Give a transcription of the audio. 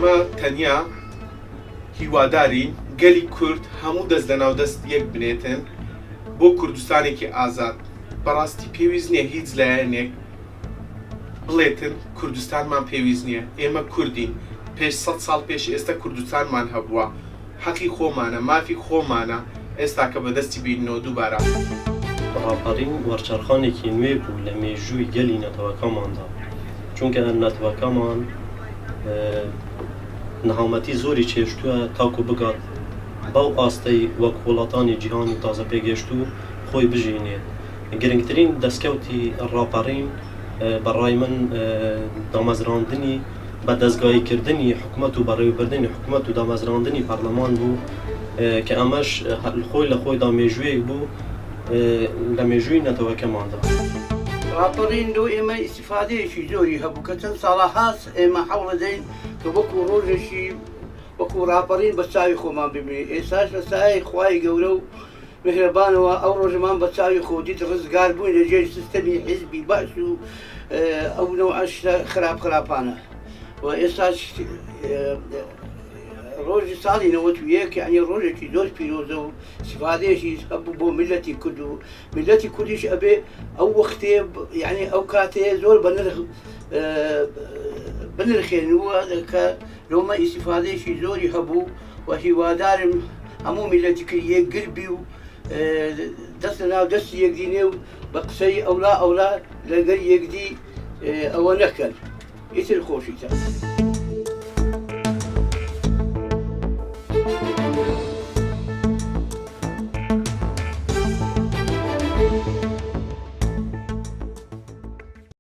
ئێمە تەنیا هیوادارین گەلی کورد هەموو دەست لەناو دەست یەک بنێتن بۆ کوردستانێکی ئازاد. بەڕاستی پێویست نییە هیچ لایەنێک بڵێتن کوردستانمان پێویست نییە. ئێمە کوردین، پێش 100 ساڵ پێش ئێستا کوردستانمان هەبووە، حەقی خۆمانە، مافی خۆمانە، ئێستا کە بەدەستی بینەوە دووبارە. ڕاپەڕین وەرچەرخانێکی نوێ بوو لە مێژووی گەلی نەتەوەکەماندا، چونکە نەتەوەکەمان نەهامەتی زۆری چێشتووە تاکو بگات بەو ئاستەی وەک وڵاتانی جیهانی تازە پێگەشت و خۆی بژینێت. گرنگترین دەستکەوتی ڕاپەڕین بەڕای من دامەزراندنی بە دەستگاییکردنی حکومەت و بەڕێوەبردنی حکومەت و دامەزراندنی پەرلەمان بوو کە ئەمەش خۆی لە خۆیدا مێژوویەک بوو لە مێژووی نەتەوەکەماندا. ڕاپەڕین دۆ ئێمە ئیسیفادەیەکی زۆری هەبوو کە چەند ساڵە هاست ئێمە حەوڵ دەدەین کە وەکو ڕۆژێکی وەکو ڕاپەڕین بە چاوی خۆمان ببینێت. ئێستاش بە سایەی خوای گەورە و مهرەبانەوە ئەو ڕۆژەمان بە چاوی خۆدیت ڕزگار بووین لە ژێر سیستەمی حیزبی باش و ئەو نەوعە خراپانە. و ئێستاش ڕۆژی ساڵی 91 یعنی ڕۆژێکی زۆر پیرۆزە و سیفادەیەکی هەبوو بۆ میلەتی کورد و میلەتی کوردیش ئەبێ ئەو وەختێ یعنی ئەو کاتەیە زۆر بنرخێنووە کە لۆمە ئیسیفادەیەکی زۆری هەبوو و هیوادارم هەموو میلەتی کرد یەکگربی و دەست لەناو دەستی یەکدینێ و بە قسەی ئەولا لەگەر یەکدی ئەوە نەکەن ئیتر خۆشیتە.